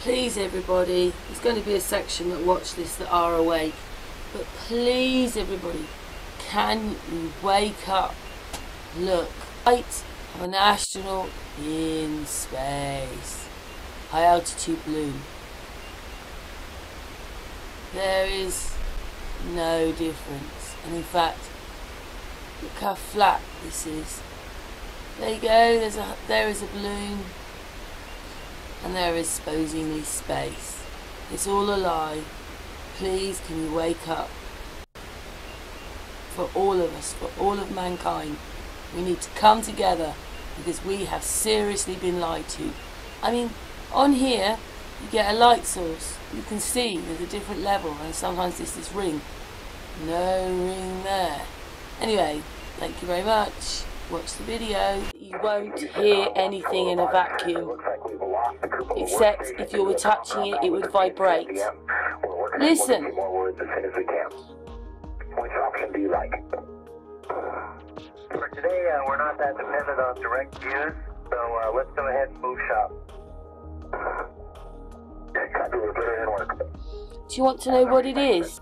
Please everybody, there's going to be a section that watch this that are awake, but please everybody, can you wake up? Look, right of an astronaut in space, high altitude balloon. There is no difference, and in fact, look how flat this is. There you go, there is a balloon, and there is supposedly space. It's all a lie. Please, can you wake up? For all of us, for all of mankind, we need to come together because we have seriously been lied to. I mean, on here, you get a light source. You can see there's a different level, and sometimes this is ring. No ring there. Anyway, thank you very much. Watch the video. You won't hear anything in a vacuum, except if you were touching it, it would vibrate. Listen. Which option do you like? For today, we're not that dependent on direct views, so let's go ahead and move shop. Do you want to know what it is?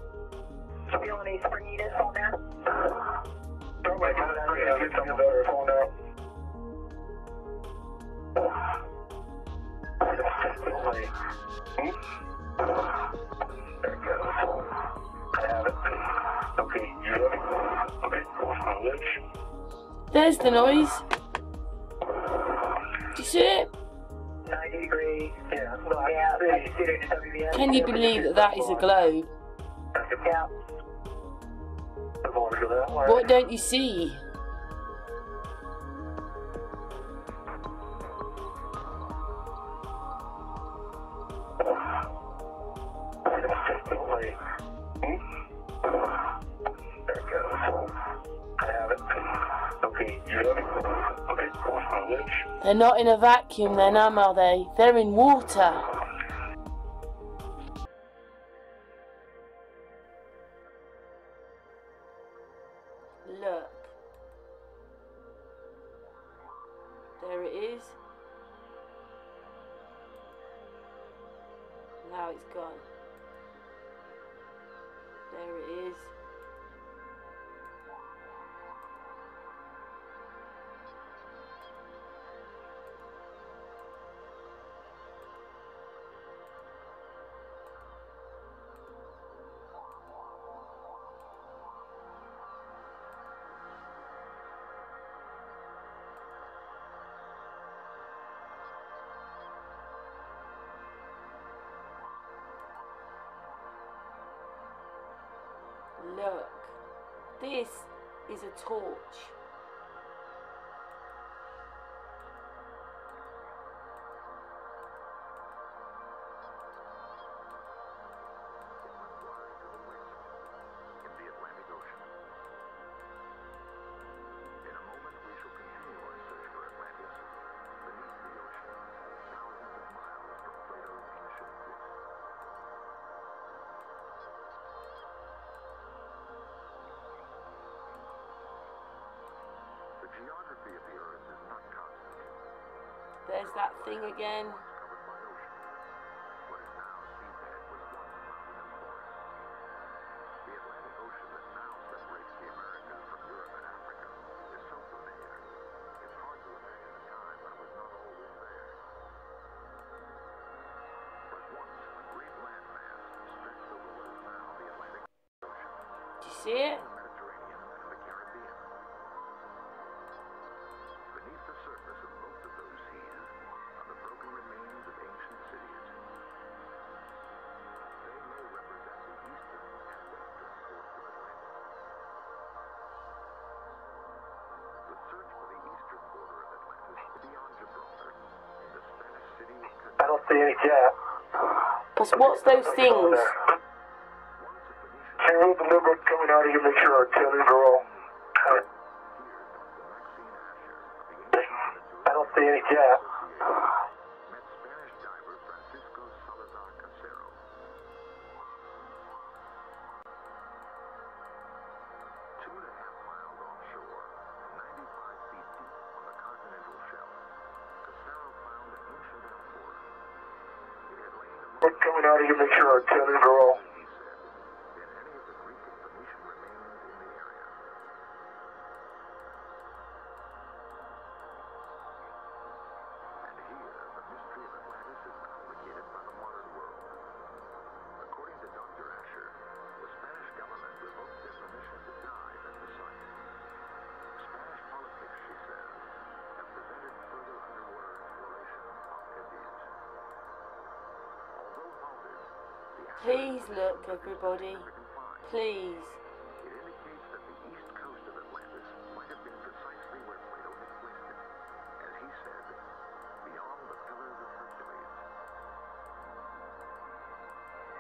Feel any springiness on that? Start by get some better phone out. There it goes. I have it. Okay, you ready? Okay, my lips. There's the noise. Do you see it? 90 degrees. Yeah, I can see it in WBS. Can you believe that that is a globe? Yeah. What don't you see? They're not in a vacuum then, are they? They're in water. Look. There it is. Now it's gone. There it is. Look, this is a torch. Geography of the Earth is not constant. There's that thing again. Covered by ocean. What is now seabed was once mountain and forest. The Atlantic Ocean that now separates the Americas from Europe and Africa is so familiar. It's hard to imagine a time when it was not always there. But once a great landmass stretched over what is now the Atlantic Ocean. Do you see it? The Mediterranean and the Caribbean. Beneath the surface of both of those seas are the broken remains of ancient cities. They may represent the eastern and western ports of Atlantis. The search for the eastern border of Atlantis beyond Gibraltar in the Spanish city of Cadiz. I don't see any cat. Because what's those things? Can you remember coming out here, make sure our tailors are all... I don't see any cat. Met Spanish diver Francisco Salazar Casero. 2.5 miles offshore, 95 feet deep on the continental shelf, Casero found an ancient amphora. It had lain What's coming out of you? Make sure our antennas are all. Please look, everybody. Please. It indicates that the east coast of Atlantis might have been precisely where Plato had placed it. As he said, beyond the Pillars of Hercules.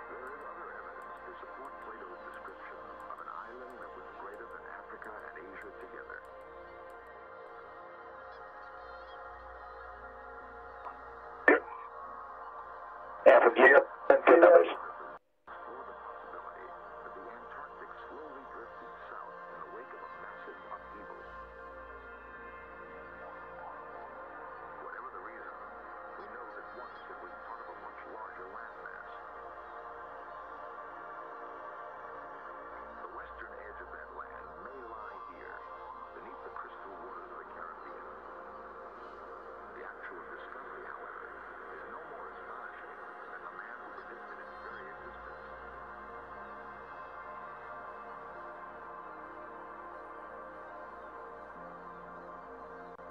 There is other evidence to support Plato's description of an island that was greater than Africa and Asia together. And from here, and two numbers.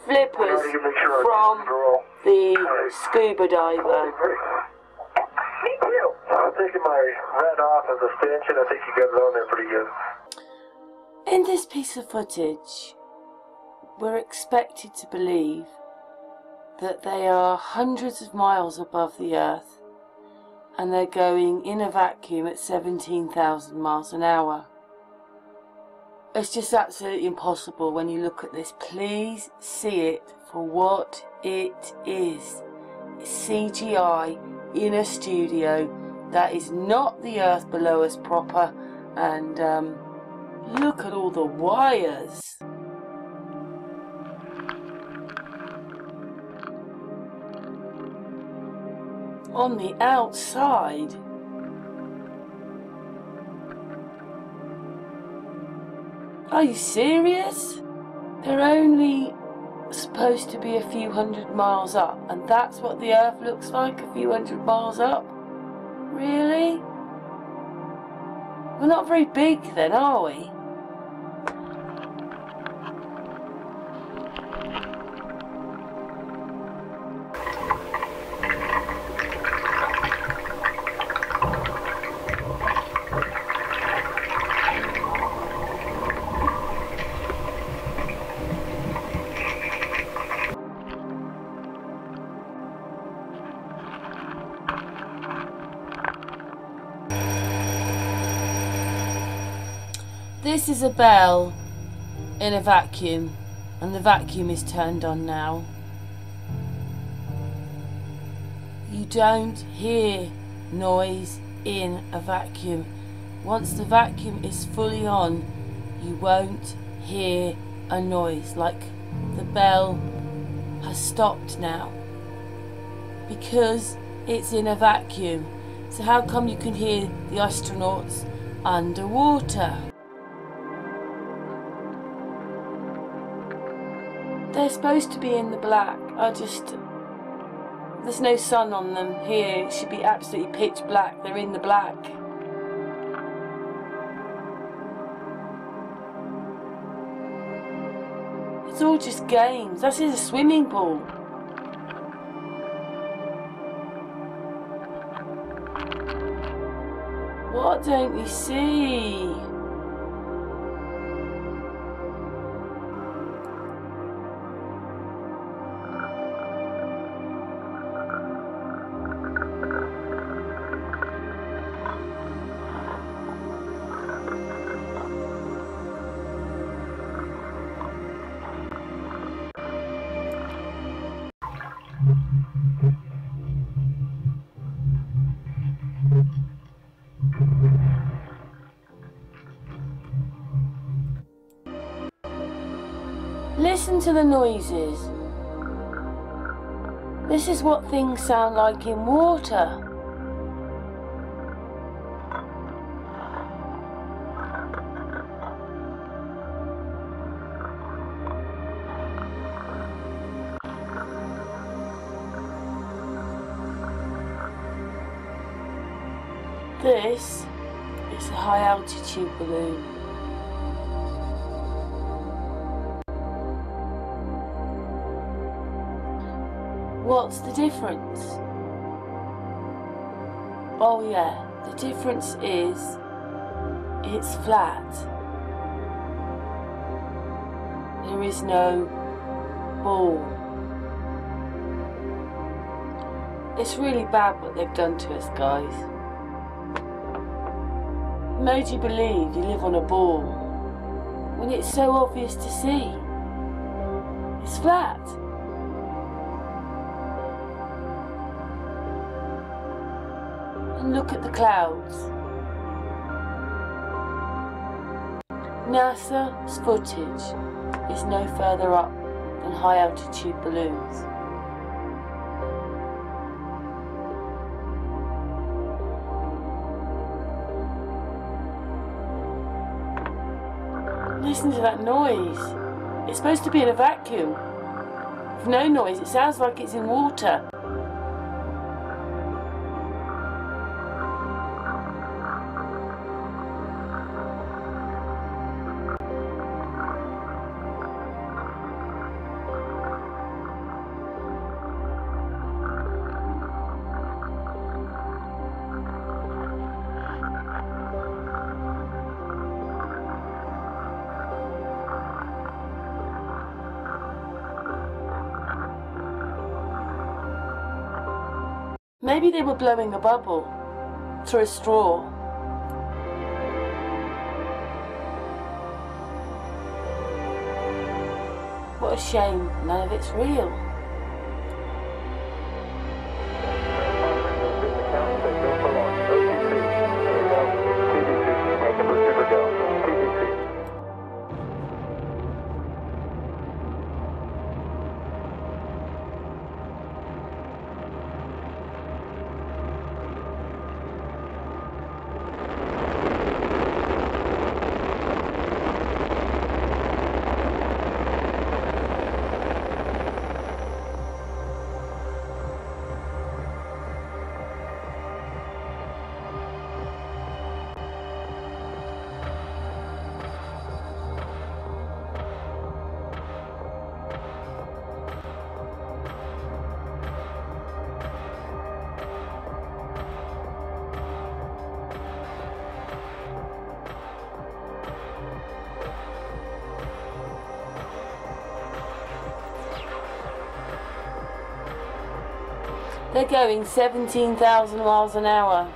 Flippers from the scuba diver. Me too. I'm taking my red off as a stench, and I think you got it on there pretty good. In this piece of footage, we're expected to believe that they are hundreds of miles above the Earth and they're going in a vacuum at 17,000 miles an hour. It's just absolutely impossible when you look at this. Please see it for what it is. It's CGI in a studio. That is not the Earth below us proper. And look at all the wires. On the outside. Are you serious? They're only supposed to be a few hundred miles up, and that's what the Earth looks like, a few hundred miles up? Really? We're not very big then, are we? This is a bell in a vacuum, and the vacuum is turned on now. You don't hear noise in a vacuum. Once the vacuum is fully on, you won't hear a noise. Like the bell has stopped now because it's in a vacuum. So how come you can hear the astronauts underwater? They're supposed to be in the black. There's no sun on them here. It should be absolutely pitch black. They're in the black. It's all just games. This is a swimming pool. What don't you see? Listen to the noises. This is what things sound like in water. This is a high altitude balloon. What's the difference? Oh yeah, the difference is it's flat. There is no ball. It's really bad what they've done to us, guys. Made you believe you live on a ball when it's so obvious to see. It's flat. And look at the clouds. NASA's footage is no further up than high altitude balloons. Listen to that noise. It's supposed to be in a vacuum. With no noise, it sounds like it's in water. Maybe they were blowing a bubble through a straw. What a shame none of it's real. They're going 17,000 miles an hour.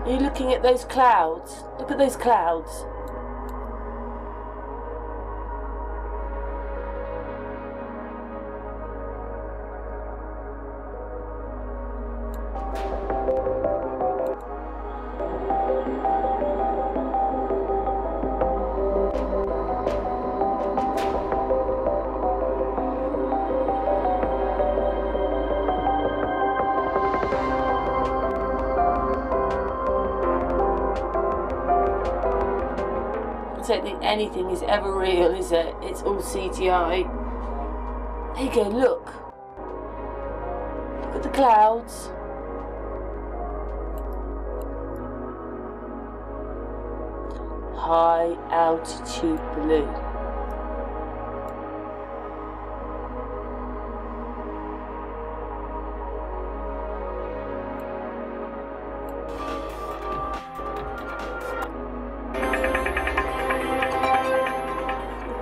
Are you looking at those clouds? Look at those clouds. I don't think anything is ever real, is it? It's all CGI. There you go, look. Look at the clouds. High altitude balloon.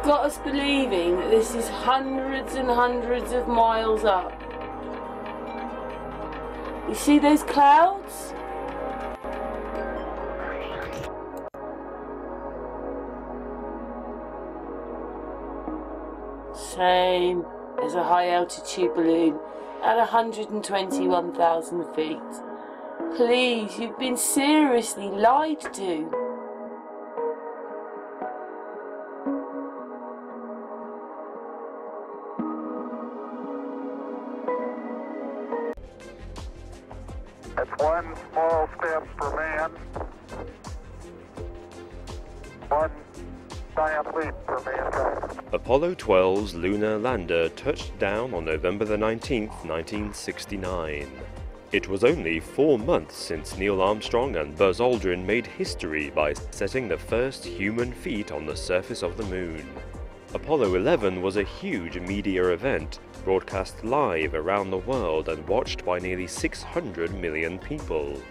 Got us believing that this is hundreds and hundreds of miles up. You see those clouds? Same as a high altitude balloon at 121,000 feet. Please, you've been seriously lied to. That's one small step for man, one giant leap for mankind. Apollo 12's lunar lander touched down on November the 19th, 1969. It was only 4 months since Neil Armstrong and Buzz Aldrin made history by setting the first human feet on the surface of the moon. Apollo 11 was a huge media event, broadcast live around the world and watched by nearly 600 million people.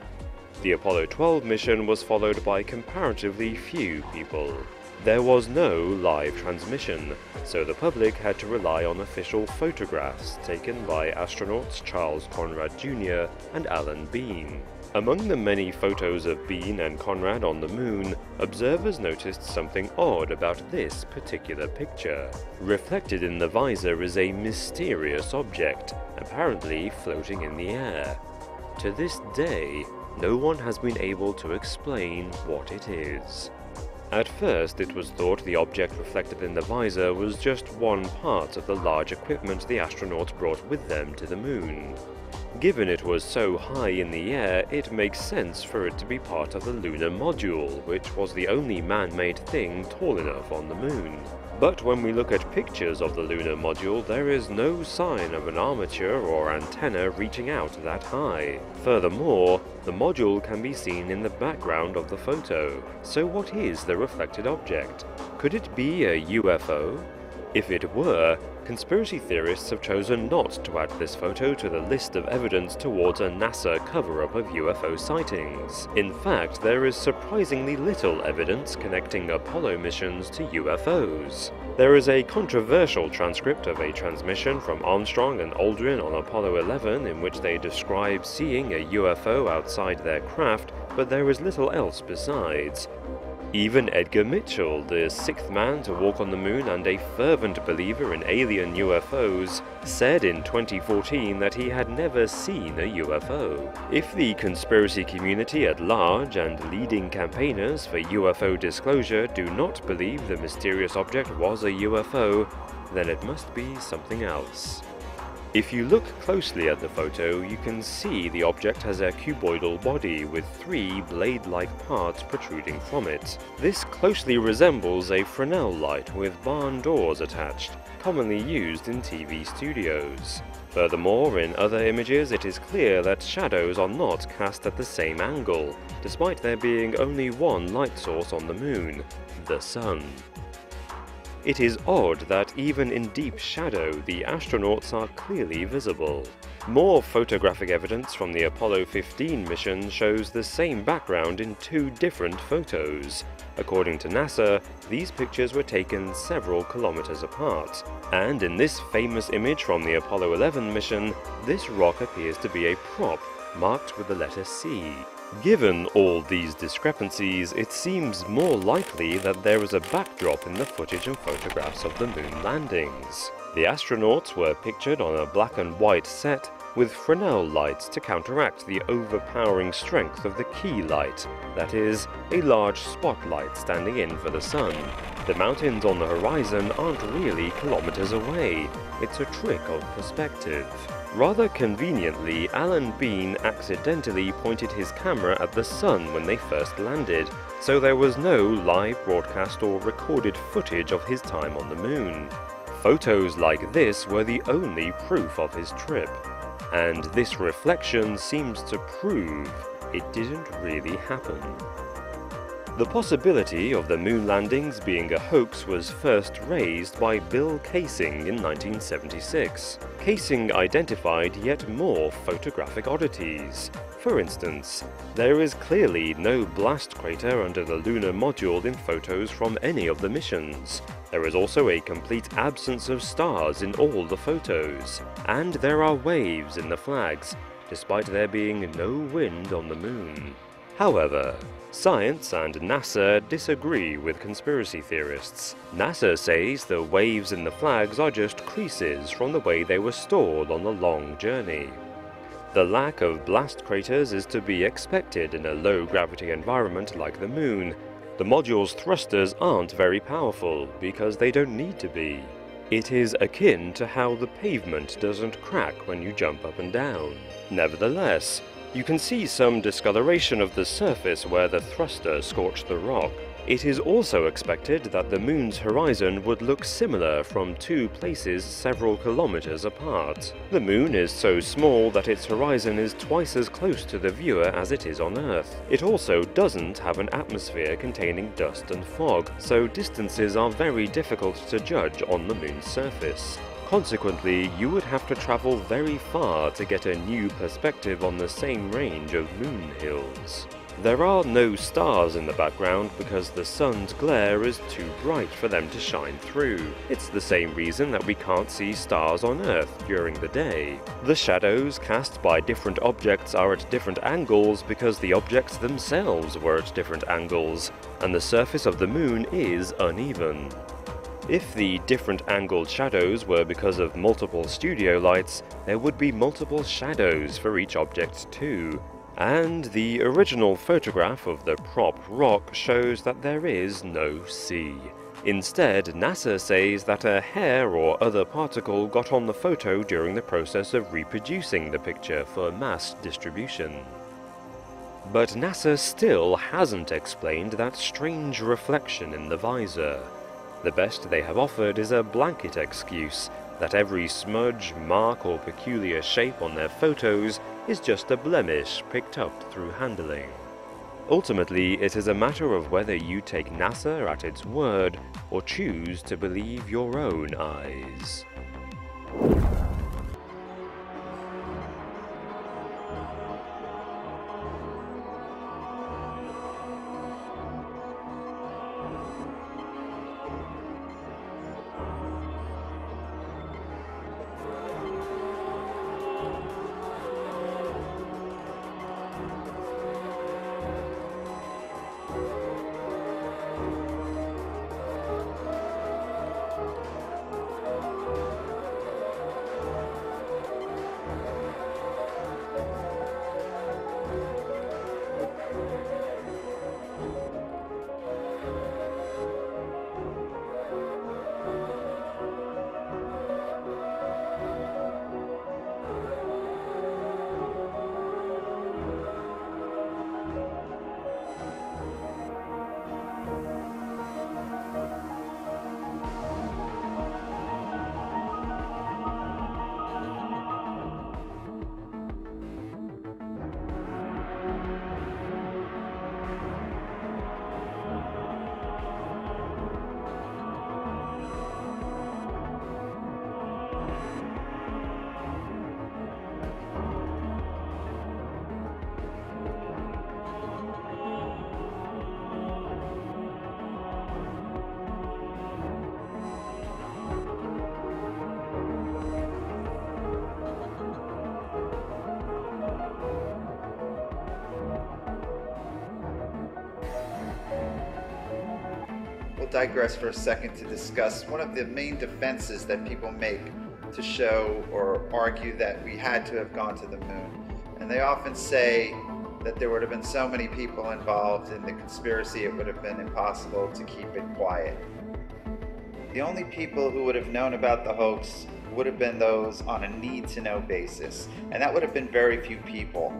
The Apollo 12 mission was followed by comparatively few people. There was no live transmission, so the public had to rely on official photographs taken by astronauts Charles Conrad Jr. and Alan Bean. Among the many photos of Bean and Conrad on the moon, observers noticed something odd about this particular picture. Reflected in the visor is a mysterious object, apparently floating in the air. To this day, no one has been able to explain what it is. At first, it was thought the object reflected in the visor was just one part of the large equipment the astronauts brought with them to the moon. Given it was so high in the air, it makes sense for it to be part of the lunar module, which was the only man-made thing tall enough on the moon. But when we look at pictures of the lunar module, there is no sign of an armature or antenna reaching out that high. Furthermore, the module can be seen in the background of the photo. So what is the reflected object? Could it be a UFO? If it were, conspiracy theorists have chosen not to add this photo to the list of evidence towards a NASA cover-up of UFO sightings. In fact, there is surprisingly little evidence connecting Apollo missions to UFOs. There is a controversial transcript of a transmission from Armstrong and Aldrin on Apollo 11 in which they describe seeing a UFO outside their craft, but there is little else besides. Even Edgar Mitchell, the sixth man to walk on the moon and a fervent believer in alien UFOs, said in 2014 that he had never seen a UFO. If the conspiracy community at large and leading campaigners for UFO disclosure do not believe the mysterious object was a UFO, then it must be something else. If you look closely at the photo, you can see the object has a cuboidal body with 3 blade-like parts protruding from it. This closely resembles a Fresnel light with barn doors attached, commonly used in TV studios. Furthermore, in other images it is clear that shadows are not cast at the same angle, despite there being only one light source on the moon, the sun. It is odd that even in deep shadow, the astronauts are clearly visible. More photographic evidence from the Apollo 15 mission shows the same background in 2 different photos. According to NASA, these pictures were taken several kilometers apart. And in this famous image from the Apollo 11 mission, this rock appears to be a prop, marked with the letter C. Given all these discrepancies, it seems more likely that there is a backdrop in the footage and photographs of the moon landings. The astronauts were pictured on a black and white set with Fresnel lights to counteract the overpowering strength of the key light, that is, a large spotlight standing in for the sun. The mountains on the horizon aren't really kilometers away, it's a trick of perspective. Rather conveniently, Alan Bean accidentally pointed his camera at the sun when they first landed, so there was no live broadcast or recorded footage of his time on the moon. Photos like this were the only proof of his trip, and this reflection seems to prove it didn't really happen. The possibility of the moon landings being a hoax was first raised by Bill Kaysing in 1976. Kaysing identified yet more photographic oddities. For instance, there is clearly no blast crater under the lunar module in photos from any of the missions. There is also a complete absence of stars in all the photos, and there are waves in the flags, despite there being no wind on the moon. However, science and NASA disagree with conspiracy theorists. NASA says the waves in the flags are just creases from the way they were stored on the long journey. The lack of blast craters is to be expected in a low-gravity environment like the Moon. The module's thrusters aren't very powerful because they don't need to be. It is akin to how the pavement doesn't crack when you jump up and down. Nevertheless, you can see some discoloration of the surface where the thruster scorched the rock. It is also expected that the Moon's horizon would look similar from two places several kilometers apart. The Moon is so small that its horizon is twice as close to the viewer as it is on Earth. It also doesn't have an atmosphere containing dust and fog, so distances are very difficult to judge on the Moon's surface. Consequently, you would have to travel very far to get a new perspective on the same range of moon hills. There are no stars in the background because the sun's glare is too bright for them to shine through. It's the same reason that we can't see stars on Earth during the day. The shadows cast by different objects are at different angles because the objects themselves were at different angles, and the surface of the Moon is uneven. If the different angled shadows were because of multiple studio lights, there would be multiple shadows for each object too. And the original photograph of the prop rock shows that there is no sea. Instead, NASA says that a hair or other particle got on the photo during the process of reproducing the picture for mass distribution. But NASA still hasn't explained that strange reflection in the visor. The best they have offered is a blanket excuse that every smudge, mark or peculiar shape on their photos is just a blemish picked up through handling. Ultimately, it is a matter of whether you take NASA at its word or choose to believe your own eyes. Digress for a second to discuss one of the main defenses that people make to show or argue that we had to have gone to the moon. And they often say that there would have been so many people involved in the conspiracy it would have been impossible to keep it quiet. The only people who would have known about the hoax would have been those on a need-to-know basis, and that would have been very few people.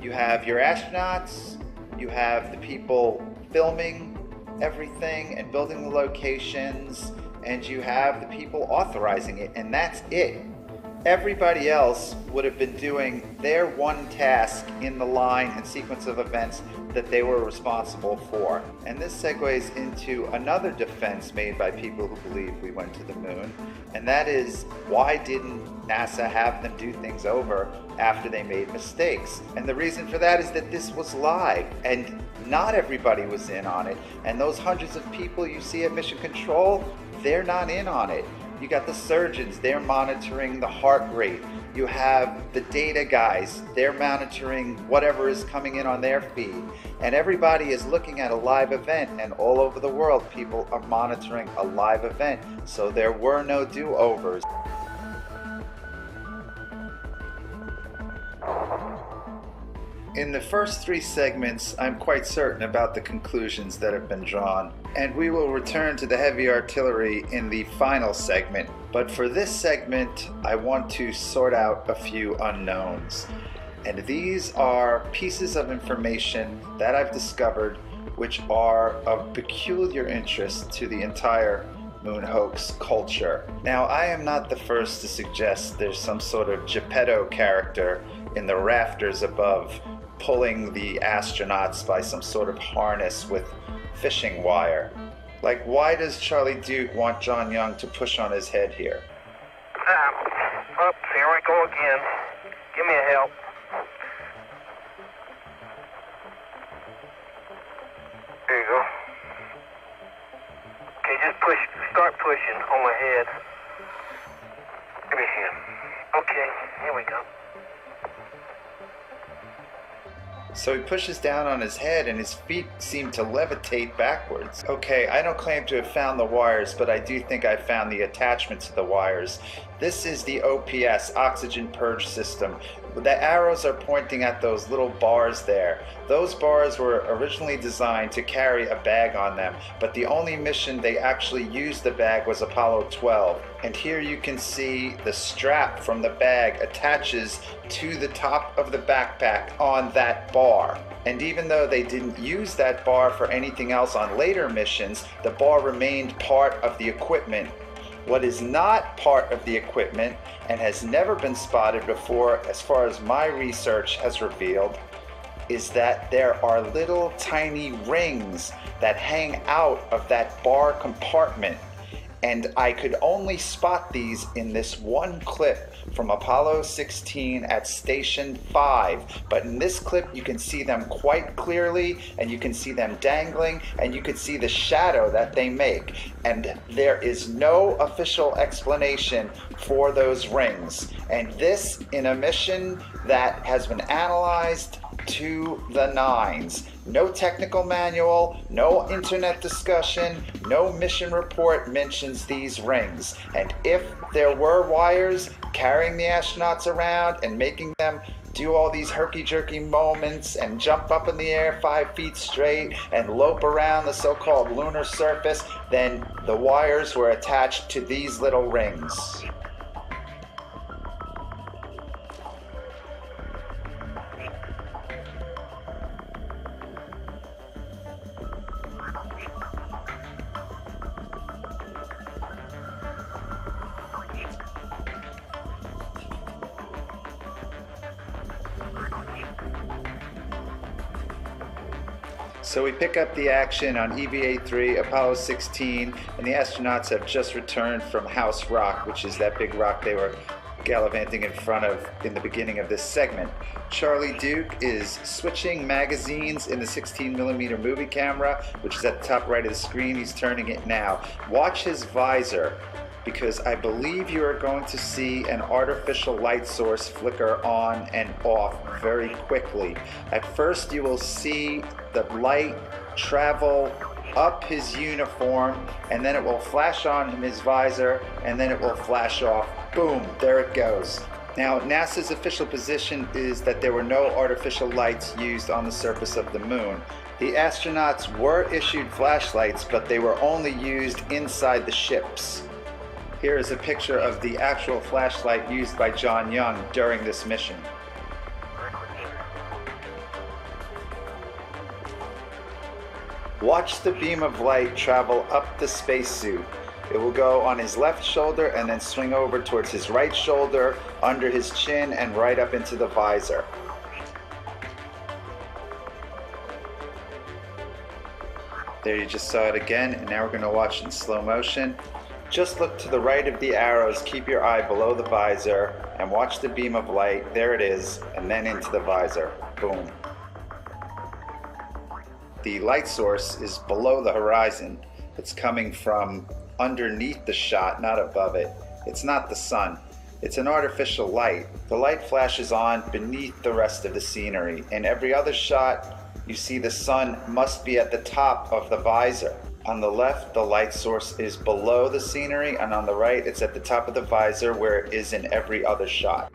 You have your astronauts, you have the people filming everything and building the locations, and you have the people authorizing it, and that's it. Everybody else would have been doing their one task in the line and sequence of events that they were responsible for. And this segues into another defense made by people who believe we went to the moon, and that is, why didn't NASA have them do things over after they made mistakes? And the reason for that is that this was live, and not everybody was in on it. And those hundreds of people you see at Mission Control, they're not in on it. You got the surgeons, they're monitoring the heart rate. You have the data guys, they're monitoring whatever is coming in on their feed. And everybody is looking at a live event, and all over the world people are monitoring a live event. So there were no do-overs. In the first 3 segments, I'm quite certain about the conclusions that have been drawn, and we will return to the heavy artillery in the final segment. But for this segment, I want to sort out a few unknowns. And these are pieces of information that I've discovered which are of peculiar interest to the entire moon hoax culture. Now, I am not the first to suggest there's some sort of Geppetto character in the rafters above, pulling the astronauts by some sort of harness with fishing wire. Like, why does Charlie Duke want John Young to push on his head here? Oops, here we go again. Give me a help. There you go. Okay, just push, start pushing on my head. Give me a hand. Okay, here we go. So he pushes down on his head and his feet seem to levitate backwards. Okay, I don't claim to have found the wires, but I do think I found the attachment to the wires. This is the OPS, oxygen purge system. The arrows are pointing at those little bars there. Those bars were originally designed to carry a bag on them, but the only mission they actually used the bag was Apollo 12. And here you can see the strap from the bag attaches to the top of the backpack on that bar. And even though they didn't use that bar for anything else on later missions, the bar remained part of the equipment. What is not part of the equipment and has never been spotted before, as far as my research has revealed, is that there are little tiny rings that hang out of that bar compartment. And I could only spot these in this one clip from Apollo 16 at Station 5. But in this clip you can see them quite clearly, and you can see them dangling, and you can see the shadow that they make. And there is no official explanation for those rings. And this in a mission that has been analyzed to the nines. No technical manual, no internet discussion, no mission report mentions these rings. And if there were wires carrying the astronauts around and making them do all these herky-jerky moments and jump up in the air 5 feet straight and lope around the so-called lunar surface, then the wires were attached to these little rings. So we pick up the action on EVA-3, Apollo 16, and the astronauts have just returned from House Rock, which is that big rock they were gallivanting in front of in the beginning of this segment. Charlie Duke is switching magazines in the 16mm movie camera, which is at the top right of the screen. He's turning it now. Watch his visor, because I believe you are going to see an artificial light source flicker on and off very quickly. At first you will see the light travel up his uniform, and then it will flash on in his visor, and then it will flash off. Boom, there it goes. Now, NASA's official position is that there were no artificial lights used on the surface of the moon. The astronauts were issued flashlights, but they were only used inside the ships. Here is a picture of the actual flashlight used by John Young during this mission. Watch the beam of light travel up the spacesuit. It will go on his left shoulder and then swing over towards his right shoulder, under his chin, and right up into the visor. There, you just saw it again, and now we're going to watch in slow motion. Just look to the right of the arrows, keep your eye below the visor, and watch the beam of light. There it is, and then into the visor. Boom. The light source is below the horizon. It's coming from underneath the shot, not above it. It's not the sun. It's an artificial light. The light flashes on beneath the rest of the scenery. In every other shot, you see the sun must be at the top of the visor. On the left, the light source is below the scenery, and on the right, it's at the top of the visor where it is in every other shot.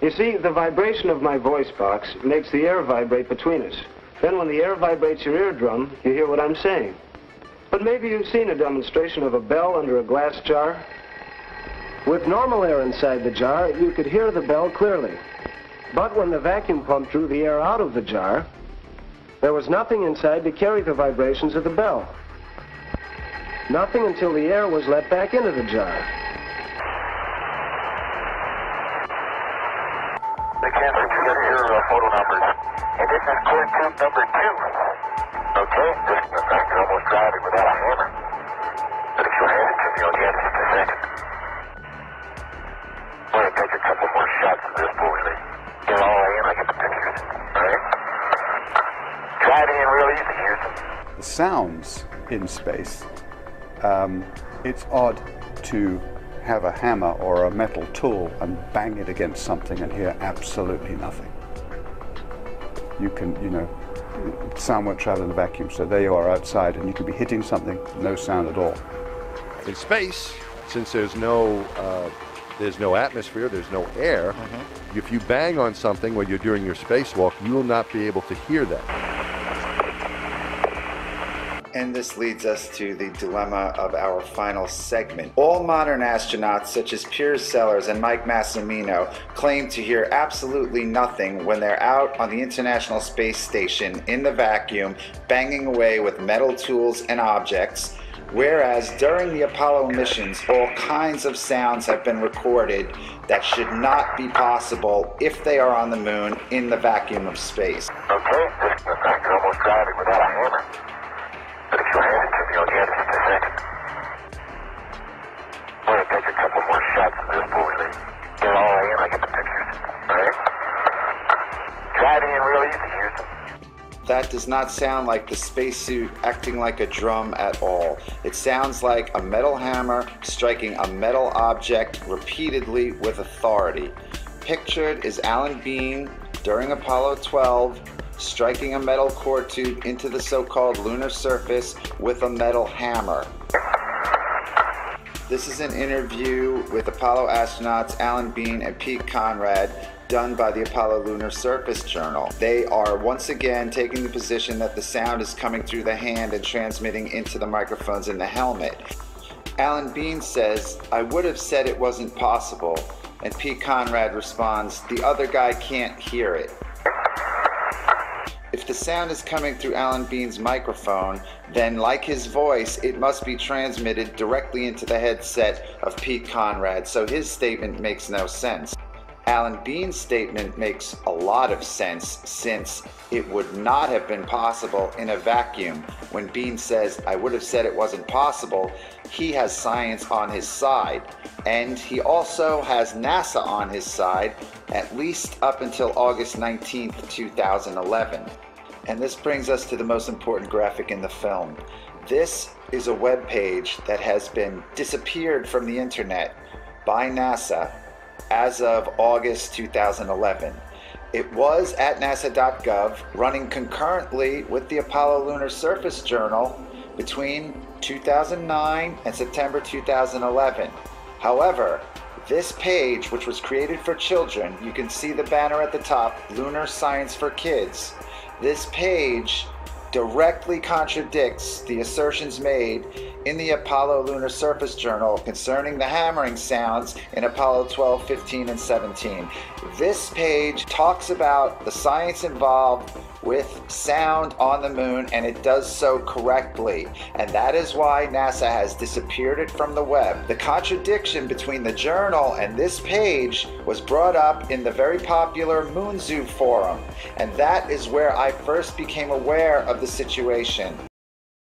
You see, the vibration of my voice box makes the air vibrate between us. Then when the air vibrates your eardrum, you hear what I'm saying. But maybe you've seen a demonstration of a bell under a glass jar. With normal air inside the jar, you could hear the bell clearly. But when the vacuum pump drew the air out of the jar, there was nothing inside to carry the vibrations of the bell. Nothing until the air was let back into the jar. They can't see your photo numbers. And this is core tube number 2. Okay, just the fact you're almost driving without a hammer. But if you'll hand it to me, I'll get it in a second. I'm going to take a couple more shots of this before we get all in. I get the pictures. Alright? Driving in real easy here. The sounds in space, it's odd to have a hammer or a metal tool and bang it against something and hear absolutely nothing. You can, sound won't travel in the vacuum, so there you are outside and you could be hitting something, no sound at all. In space, since there's no atmosphere, there's no air, if you bang on something when you're doing your spacewalk, you will not be able to hear that. And this leads us to the dilemma of our final segment. All modern astronauts, such as Piers Sellers and Mike Massimino, claim to hear absolutely nothing when they're out on the International Space Station in the vacuum, banging away with metal tools and objects, whereas during the Apollo missions, all kinds of sounds have been recorded that should not be possible if they are on the moon in the vacuum of space. Okay, just the fact you're almost driving without a hammer. But if you'll hand it to me, I'll get it in a second. I'm going to take a couple more shots of this before we get all in. I get the pictures. Alright? Driving in real easy here. That does not sound like the spacesuit acting like a drum at all. It sounds like a metal hammer striking a metal object repeatedly with authority. Pictured is Alan Bean during Apollo 12 striking a metal core tube into the so-called lunar surface with a metal hammer. This is an interview with Apollo astronauts Alan Bean and Pete Conrad done by the Apollo Lunar Surface Journal. They are once again taking the position that the sound is coming through the hand and transmitting into the microphones in the helmet. Alan Bean says, "I would have said it wasn't possible," and Pete Conrad responds, "The other guy can't hear it." If the sound is coming through Alan Bean's microphone, then like his voice, it must be transmitted directly into the headset of Pete Conrad, so his statement makes no sense. Alan Bean's statement makes a lot of sense, since it would not have been possible in a vacuum. When Bean says, "I would have said it wasn't possible," he has science on his side, and he also has NASA on his side, at least up until August 19th, 2011. And this brings us to the most important graphic in the film. This is a web page that has been disappeared from the internet by NASA as of August 2011. It was at nasa.gov, running concurrently with the Apollo Lunar Surface Journal between 2009 and September 2011. However, this page, which was created for children, you can see the banner at the top, Lunar Science for Kids. This page directly contradicts the assertions made in the Apollo Lunar Surface Journal concerning the hammering sounds in Apollo 12, 15, and 17. This page talks about the science involved with sound on the moon, and it does so correctly. And that is why NASA has disappeared it from the web. The contradiction between the journal and this page was brought up in the very popular Moon Zoo forum, and that is where I first became aware of the situation.